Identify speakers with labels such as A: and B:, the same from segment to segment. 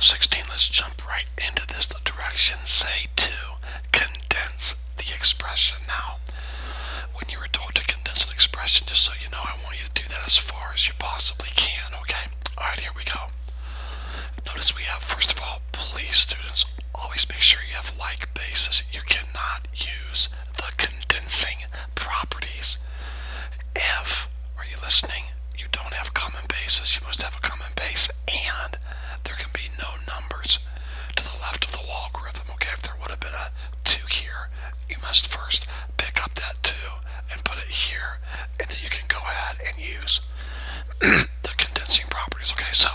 A: 16, let's jump right into this. The directions say to condense the expression. Now, when you were told to condense the expression, just so you know, I want you to do that as far as you possibly can, okay? Alright, here we go. Notice we have, first of all, please students, always make sure you have like basis. You cannot use the condensing properties if, are you listening? You don't have common basis. You must have a common base, and there can be no numbers to the left of the logarithm, okay? If there would have been a 2 here, you must first pick up that 2 and put it here, and then you can go ahead and use the condensing properties, okay? So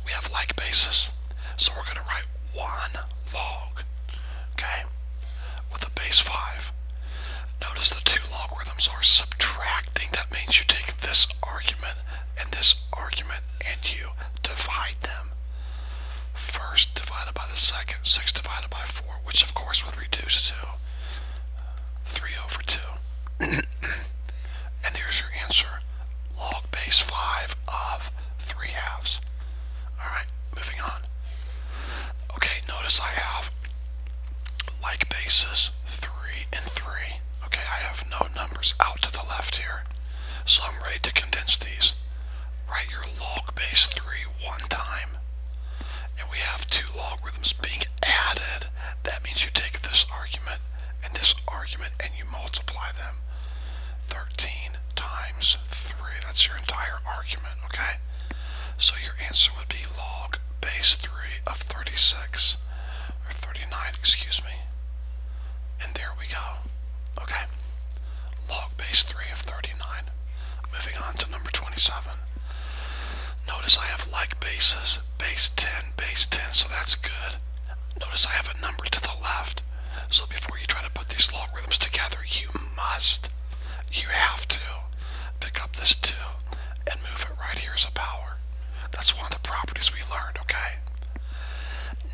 A: we have like basis, so we're going to write 1 log, okay, with a base 5. Notice the 2 logarithms are subtracting. That means you take this argument and you divide them. First divided by the second, 6 divided by 4, which of course would reduce to 3 over 2. And there's your answer. Log base 5 of 3/2. Alright, moving on. Okay, notice I have like basis 3 and 3. Okay, I have no numbers out to the left here. So I'm ready to condense these. Write your log base 3 one time. And we have 2 logarithms being added. That means you take this argument and you multiply them. 13 times 3. That's your entire argument, okay? So your answer would be log base 3 of 36. Or 39, excuse me. And there we go. Okay. Log base 3 of 39. Moving on to number 27. Notice I have like bases, base 10, so that's good. Notice I have a number to the left. So before you try to put these logarithms together, you have to pick up this 2 and move it right here as a power. That's one of the properties we learned, okay?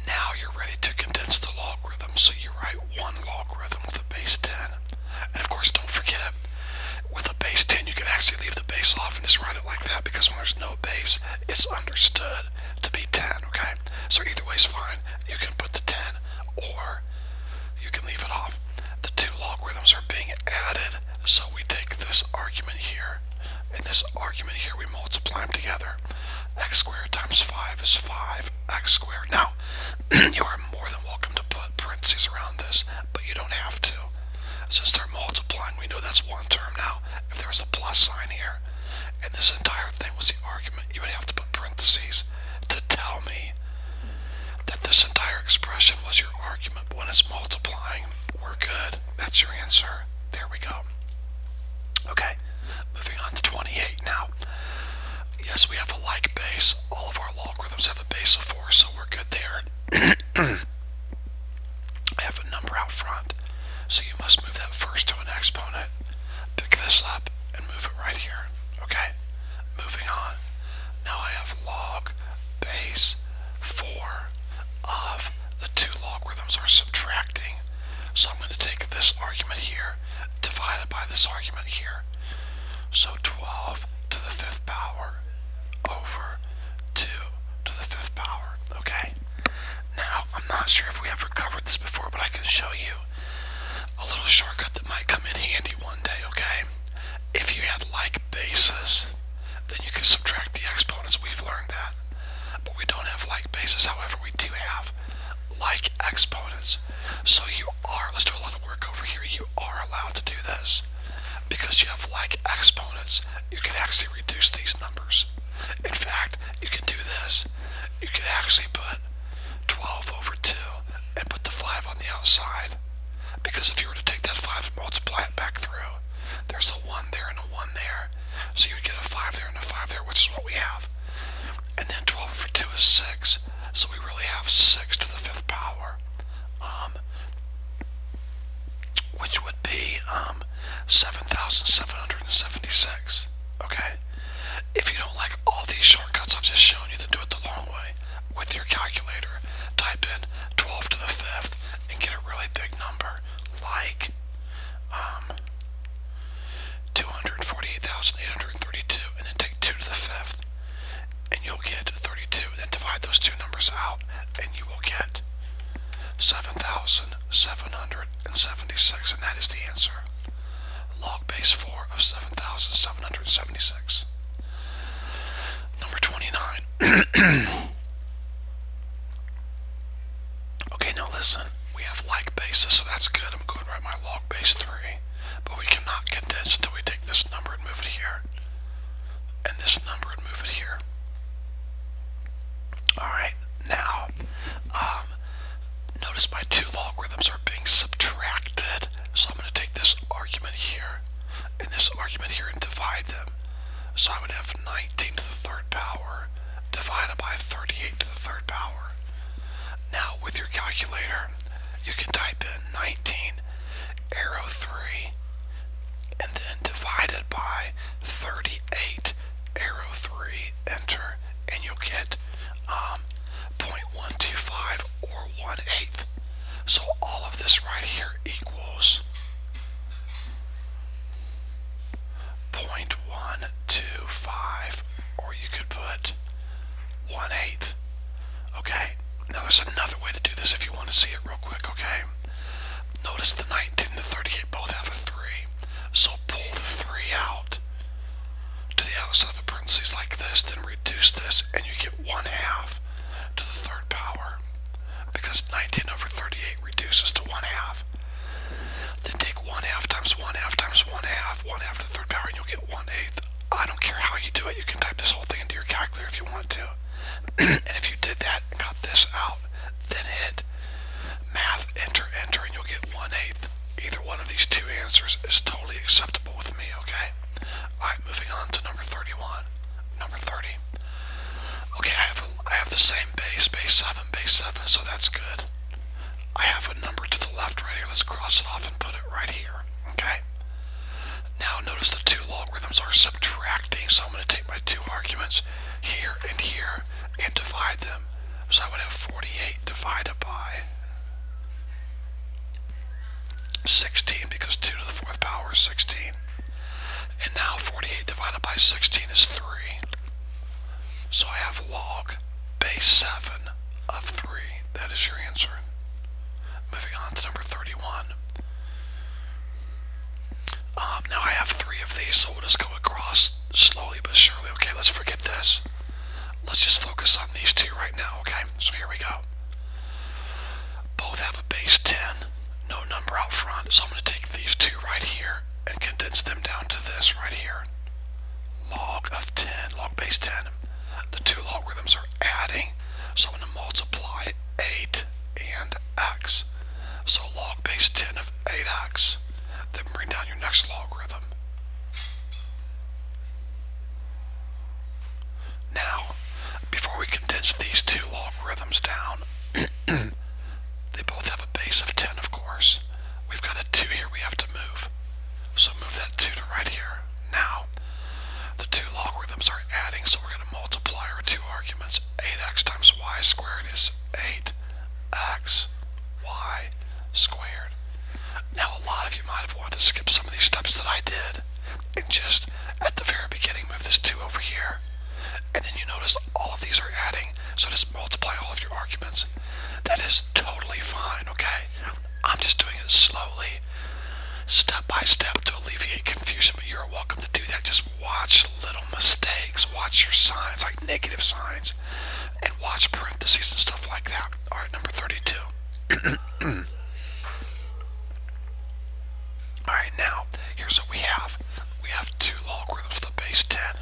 A: Now you're ready to condense the logarithm, so you write 1 logarithm with a base 10. And of course, don't forget, with a base 10, you can actually leave the base off and just write it like that, because when there's no base, it's understood to be 10, okay? So either way is fine. You can put the 10, or you can leave it off. The 2 logarithms are being added, so we take this argument here, and this argument here, we multiply them together. X squared times 5 is 5x squared. Now, you are more than welcome to put parentheses around this, but you don't have to. Since they're multiplying, we know that's one term now. If there was a plus sign here, and this entire thing was the argument, you would have to put parentheses to tell me that this entire expression was your argument. But when it's multiplying, we're good. That's your answer. There we go. Okay, moving on to 28 now. Yes, we have a like base. All of our logarithms have a base of 4, so we're good there. I have a number out front, so you must move that first to an exponent. Pick this up and move it right here. Okay, moving on. Now I have log base 4 of the 2 logarithms are subtracting. So I'm going to take this argument here, divided by this argument here. So 12 to the 5th power over 2 to the 5th power. Okay? Now, I'm not sure if we ever covered this before, but I can show you a little shortcut that might come in handy one day, okay? If you had like bases, then you can subtract the exponents. We've learned that. But we don't have like bases. However, we do have like exponents. So you are, let's do a lot of work over here. You are allowed to do this. Because you have like exponents, you can actually reduce these numbers. In fact, you can do this. You can actually put 12 over 2 and put the 5 on the outside. Because if you were to take that 5 and multiply it back through, there's a 1 there and a 1 there. So you would get a 5 there and a 5 there, which is what we have. And then 12 over 2 is 6. So we really have 6 to the 5th power. Which would be 7,776. Okay? If you don't like all these shortcuts I've just shown you, then do it the long way. With your calculator, type in 12 to the 5th and get a really big number, like 248,832, and then take 2 to the 5th, and you'll get 32, and then divide those 2 numbers out, and base 6, and that is the answer. Log base 4 of 7,776. Number 29. Okay, now listen. We have like bases, so that's good. I'm going to write my log base 3. But we cannot condense until we take this number and move it here. And this number and move it here. Alright, now, notice my two logarithms are being subtracted. So I'm going to take this argument here and this argument here and divide them. So I would have 19 to the third power divided by 38 to the third power. Now with your calculator, you can type in 19 arrow 3 and then divided by 38 arrow 3, enter, and you'll get 0.125 or 1/8. So all of this right here equals 0.125, or you could put 1/8. Okay, now there's another way to do this if you want to see it real quick, okay? Notice the 19 and the 38 both have a 3, so pull the 3 out to the outside of a parentheses like this, then reduce this, and you get 1/2 to the third power, because 19 over 38 reduces to 1/2. Then take 1/2 times 1/2 times 1/2, 1/2 to the third power, and you'll get 1/8. I don't care how you do it, you can type this whole thing into your calculator if you want to. And if you did that and got this out, then hit math, enter, enter, and you'll get 1/8. Either one of these two answers is totally acceptable with me, okay? Alright, moving on to number 31. Number 30. Okay, I have the same base 7, so that's good. I have a number to the left right here. Let's cross it off and put it right here, okay? Now notice the two logarithms are subtracting, so I'm going to take my two arguments here and divide them. So I would have 48 divided by 16, because 2 to the 4th power is 16. And now 48 divided by 16 is 3. So I have log base 7 of 3. That is your answer. Moving on to number 31. Now I have 3 of these, so we'll just go across slowly but surely. Okay, let's forget this. Let's just focus on these two right now, okay? So here we go. Both have a base 10, no number out front, so I'm going to take these two right here and condense them down to this right here. Log of 10, log base 10. The two logarithms are adding, so I'm going to multiply 8 and x. So log base 10 of 8x. Then bring down your next logarithm. Now, before we condense these two logarithms down, they both have a base of 10, of course. We've got a 2 here we have to move. So move that 2 to right here. Now, the two logarithms are adding, so we're going to multiply our two arguments. 8x times y squared is 8x y squared. Now, a lot of you might have wanted to skip some of these steps that I did and just at the very beginning move this 2 over here. And then you notice all of these are adding, so just multiply all of your arguments. That is totally fine, okay? I'm just doing it slowly, step by step, to alleviate confusion, but you're welcome to do that. Just watch little mistakes, watch your signs, like negative signs, and watch parentheses and stuff like that. Alright, number 32. Alright, now, here's what we have. We have two logarithms with a base 10.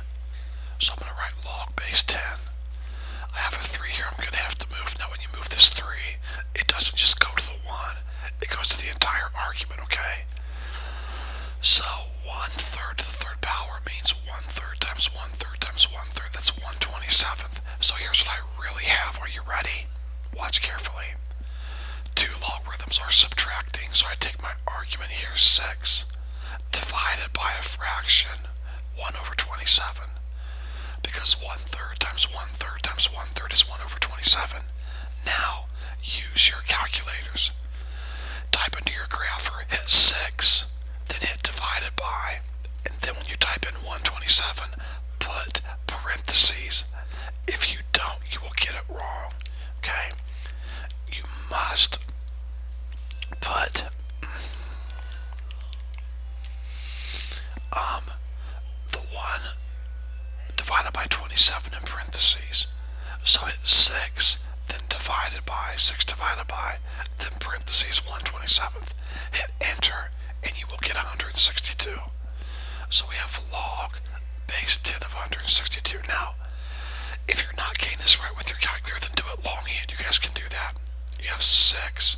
A: So I'm going to write log base 10. I have a 3 here I'm going to have to move. Now when you move this 3, it doesn't just go to the 1. It goes to the entire argument, okay? So 1/3 to the third power means 1/3 times 1/3 times 1/3. That's 1/27. So here's what I really have. Are you ready? Watch carefully. Two logarithms are subtracting, so I take my argument here, 6, divided by a fraction, 1/27. Because 1/3 times 1/3 times 1/3 is 1/27. Now, use your calculators. Type into your grapher, hit 6, then hit divided by, and then when you type in 1/27, put parentheses. If you don't, you will get it wrong, okay? You must put the 1 divided by 27 in parentheses. So hit 6, then divided by 6 divided by, then parentheses 1/27. Hit enter, and you will get 162. So we have log base 10 of 162. Now, if you're not getting this right with your calculator, then do it longhand. You guys can do that. You have 6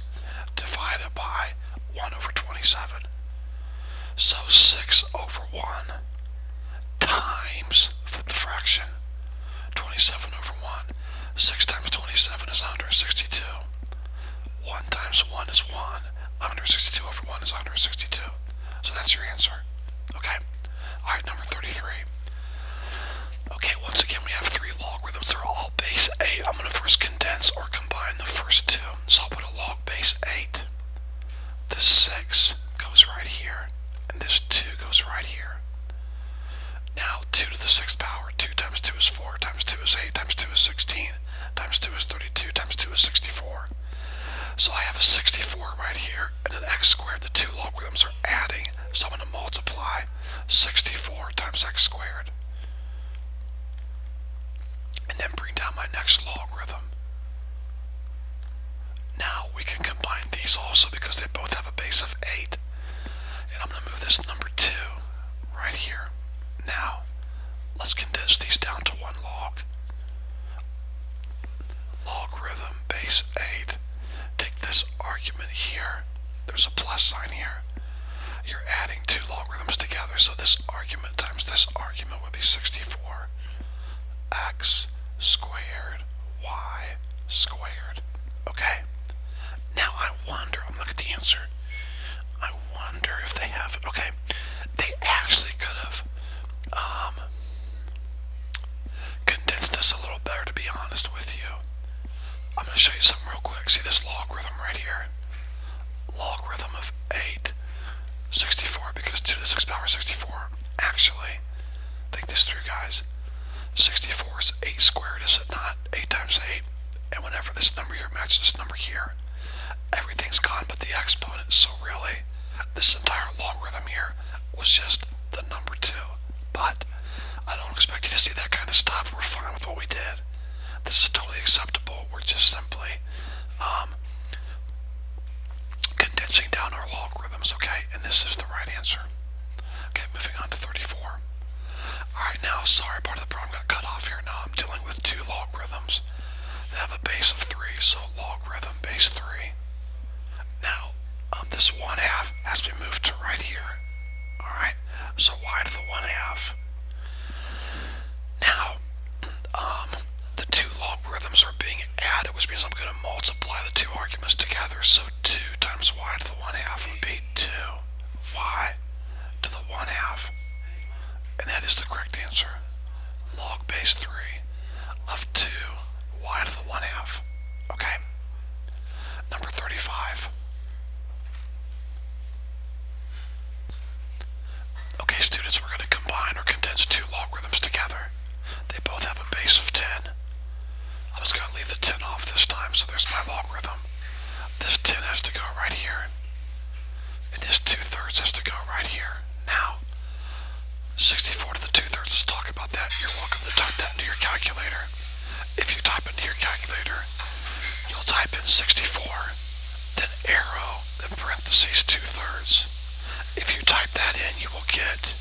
A: divided by 1/27. So 6 over 1 times, flip the fraction, 27 over 1. 6 times 27 is 162. 1 times 1 is 1. 162 over 1 is 162. So that's your answer. Okay. Alright, number 33. Okay, once again we have 3 logarithms. They're all base 8. I'm going to first condense or combine the first 2. So I'll put a log base 8. This 6 goes right here, and this 2 goes right here. Now 2 to the 6th power. 2 times 2 is 4, times 2 is 8, times 2 is 16, times 2 is 32, times 2 is 64. So I have a 64 right here, and an x squared. The 2 logarithms are adding, so I'm going to multiply 64 times x squared. And then bring down my next logarithm. Now we can combine these also because they both have a base of 8. And I'm going to move this number 2 right here. Now, let's condense these down to 1 log. Logarithm base 8. Take this argument here. There's a plus sign here. You're adding 2 logarithms together, so this argument times this argument would be 64. X squared y squared. Okay? Now I wonder, I'm looking at the answer. I wonder if they have it. Okay. They actually could have condensed this a little better, to be honest with you. I'm going to show you something real quick. See this logarithm right here? Logarithm of 8, 64, because 2 to the 6th power is 64. Actually, think this through, guys. 64 is 8 squared, is it not? 8 times 8. And whenever this number here matches this number here, everything's gone but the exponent. So really, this entire logarithm here was just the number 2. But I don't expect you to see that kind of stuff. We're fine with what we did. This is totally acceptable. We're just simply condensing down our logarithms, okay? And this is the right answer. Okay, moving on to 34. Alright, now, sorry, part of the problem got cut off here. Now I'm dealing with 2 logarithms. They have a base of 3, so logarithm base 3. Now, this 1/2 has to be moved to right here. Alright, so y to the 1/2. Now, the 2 logarithms are being added, which means I'm going to multiply the 2 arguments together. So 2 times y to the 1/2 would be 2y to the 1/2. And that is the correct answer. Log base 3 of 2y to the 1/2. Okay. Number 35. Okay, students, we're going to combine or condense 2 logarithms together. They both have a base of 10. I'm just going to leave the 10 off this time, so there's my logarithm. This 10 has to go right here. And this 2/3 has to go right here. Now, 64 to the 2/3, let's talk about that. You're welcome to type that into your calculator. If you type into your calculator, you'll type in 64, then arrow, then parentheses 2/3. If you type that in, you will get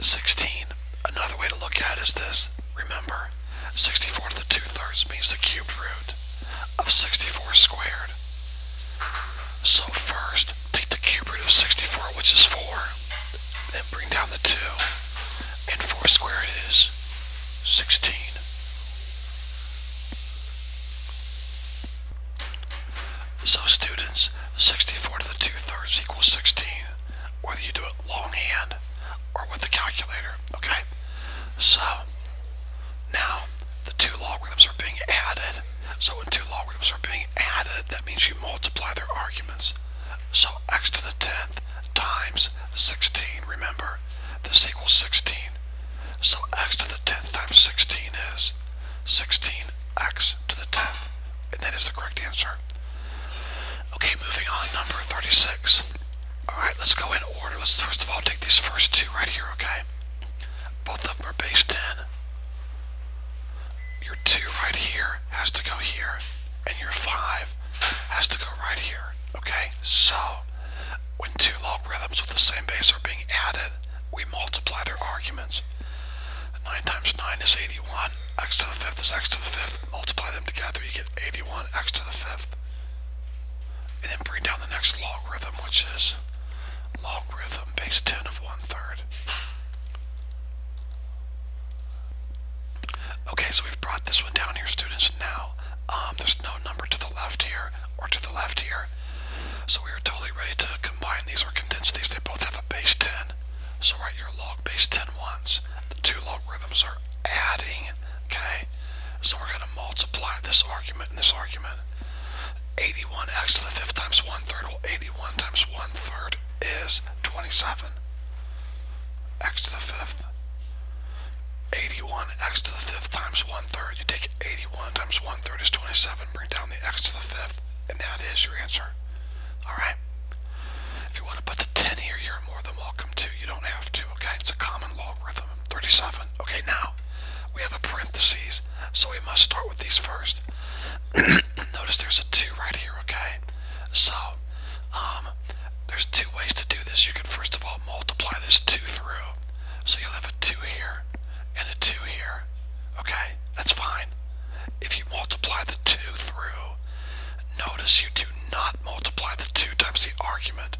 A: 16. Another way to look at it is this. Remember, 64 to the 2/3 means the cubed root of 64 squared. So first, take the cube root of 64, which is 4. Then bring down the 2. And 4 squared is 16. So students, 64 to the 2/3 equals 16. Whether you do it longhand or with the calculator, okay? So, now, the 2 logarithms are being added. So when 2 logarithms are being added, that means you multiply their arguments. So x to the 10th times 16, remember, this equals 16. So x to the 10th times 16 is 16x to the 10th. And that is the correct answer. Okay, moving on, number 36. Alright, let's go in order. Let's first of all take these first two right here, okay? Both of them are base 10. Your 2 right here has to go here, and your 5 has to go right here, okay? So, when two logarithms with the same base are being added, we multiply their arguments. 9 times 9 is 81. X to the 5th is x to the 5th. Multiply them together, you get 81 x to the 5th. And then bring down the next logarithm, which is logarithm base 10 of 1/3. Okay, so we've brought this one down here, students. Now, there's no number to the left here or to the left here. So we are totally ready to combine these or condense these. They both have a base 10. So write your log base 10 once. The two logarithms are adding, okay? So we're going to multiply this argument and this argument. 81 x to the 5th times 1/3. Well, 81 times 1/3 is 27. X to the 5th. 81 x to the 5th times 1/3. You take 81 times 1/3 is 27. Bring down the x to the 5th, and that is your answer. Alright? If you want to put the 10 here, you're more than welcome to. You don't have to, okay? It's a common logarithm. 37. Okay, now, we have a parentheses, so we must start with these first. Notice there's a 2 right here, okay? So, there's two ways to do this. You can first of all multiply this 2 through. So you'll have a 2 here and a 2 here. Okay, that's fine. If you multiply the 2 through, notice you do not multiply the 2 times the argument.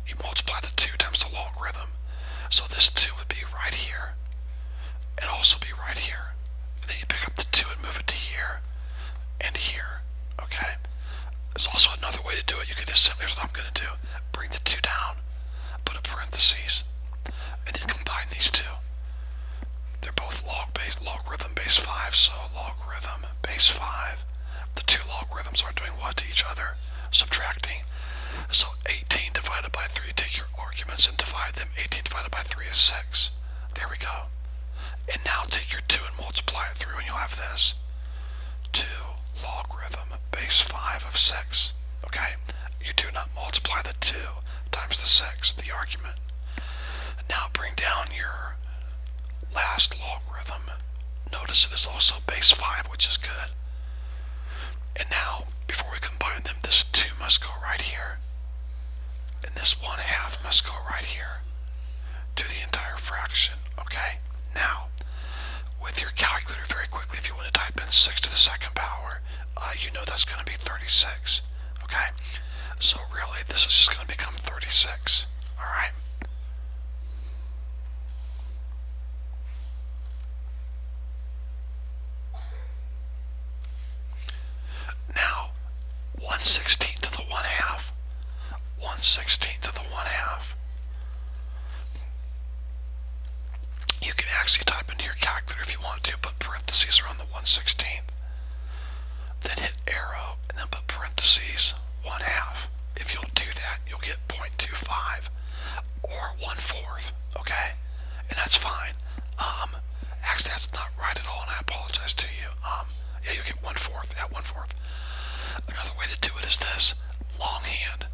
A: You multiply the 2 times the logarithm. So this 2 would be right here and also be right here. And then you pick up the 2 and move it to here and here. Okay? There's also another way to do it. You can just simply, here's what I'm going to do. Bring the 2 down, put a parentheses, and then combine these two. They're both logarithm base 5, so logarithm base 5. The two logarithms are doing what to each other? Subtracting. So 18 divided by 3, take your arguments and divide them. 18 divided by 3 is 6. There we go. And now take your 2 and multiply it through, and you'll have this. 2 logarithm base 5 of 6. Okay? You do not multiply the 2 times the 6, the argument. Now bring down your last logarithm. Notice it is also base 5, which is good. And now, before we combine them, this 2 must go right here. And this 1/2 must go right here to the entire fraction. Okay? Now, with your calculator, very quickly, if you want to type in 6 to the 2nd power, you know that's going to be 36. Okay? So really, this is just going to become 36. Alright? Now, 1/16 to the 1/2. 1/16 to the 1/2. You can actually type into your calculator if you want to, put parentheses around the 1/16. Then hit arrow, and then put parentheses 1/2. If you'll do that, you'll get 0.25 or 1/4. Okay? And that's fine. Actually, that's not right at all, and I apologize to you. Yeah, you'll get 1/4. Yeah, 1/4. Another way to do it is this. Longhand.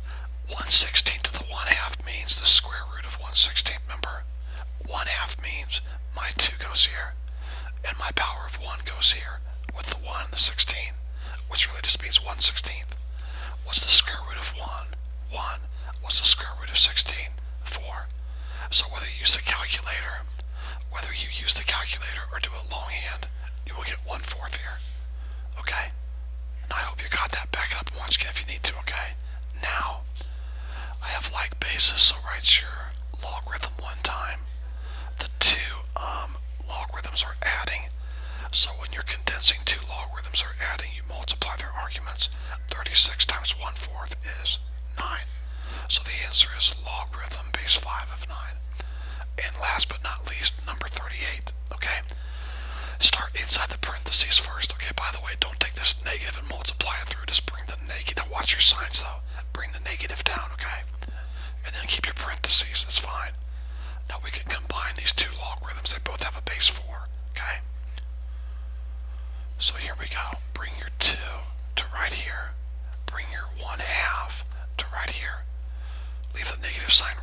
A: 1/16 to the 1/2 means the square root of 1/16. Remember? 1/2 means my 2 goes here, and my power of 1 goes here, with the 1 and the 16, which really just means 1/16. What's the square root of 1? 1. What's the square root of 16? 4. So whether you use the calculator, or do it longhand, you will get 1/4 here. Okay? And I hope you got that. Back it up and watch again if you need to, okay? Now, I have like basis, so write your logarithm one time. The two logarithms are adding. So when you're condensing, two logarithms are adding, you multiply their arguments. 36 times 1/4 is 9. So the answer is logarithm base 5 of 9. And last but not least, number 38. Okay? Start inside the parentheses first. Okay, by the way, don't take this negative and multiply it through. Just bring the negative. Now watch your signs though. Bring the negative down, okay? And then keep your parentheses. That's fine. Now we can combine these two logarithms. They both have a base 4. Okay? So here we go. Bring your 2 to right here. Bring your 1/2 to right here. Leave the negative sign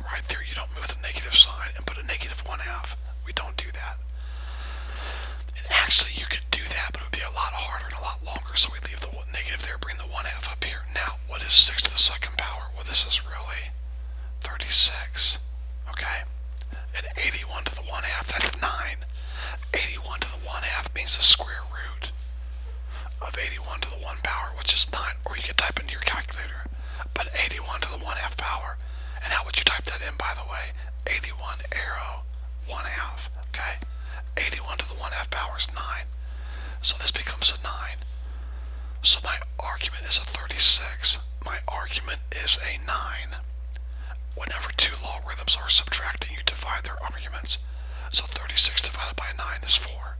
A: So this becomes a 9. So my argument is a 36. My argument is a 9. Whenever two logarithms are subtracting, you divide their arguments. So 36 divided by 9 is 4.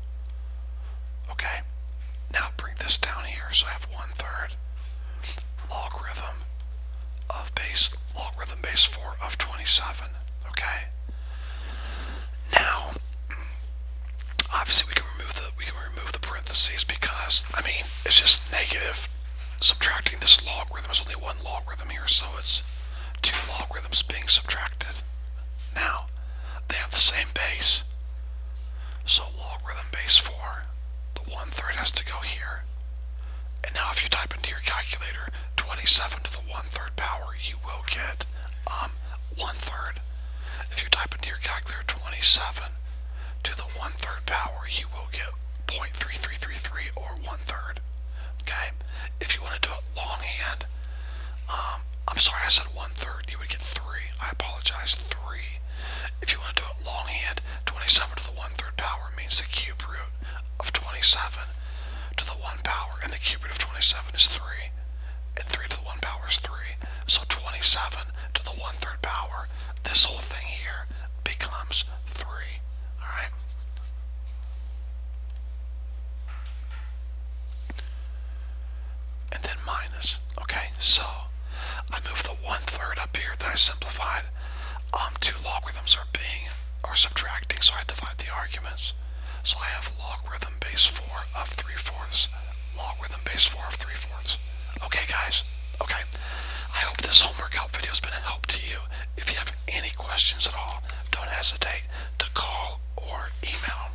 A: Okay? Now bring this down here. So I have 1/3 logarithm base 4 of 27. Okay? Now, obviously we can remove the parentheses because, I mean, it's just negative. Subtracting this logarithm is only one logarithm here, so it's two logarithms being subtracted. Now, they have the same base. So logarithm base 4, the 1/3 has to go here. And now if you type into your calculator 27 to the 1/3 power, you will get 1/3. If you type into your calculator 27 to the 1/3 power, you will get 0.3333 or 1/3. Okay? If you want to do it longhand, I'm sorry, I said 1/3, you would get 3. I apologize, 3. If you want to do it longhand, 27 to the 1/3 power means the cube root of 27 to the 1 power, and the cube root of 27 is 3, and 3 to the 1 power is 3. So 27 to the 1/3 power, this whole thing here becomes 3. Alright? And then minus. Okay, so I moved the 1/3 up here, then I simplified. Two logarithms are subtracting, so I divide the arguments. So I have logarithm base 4 of 3/4. Logarithm base 4 of 3/4. Okay, guys? Okay. I hope this homework help video has been a help to you. If you have any questions at all, don't hesitate to call or email.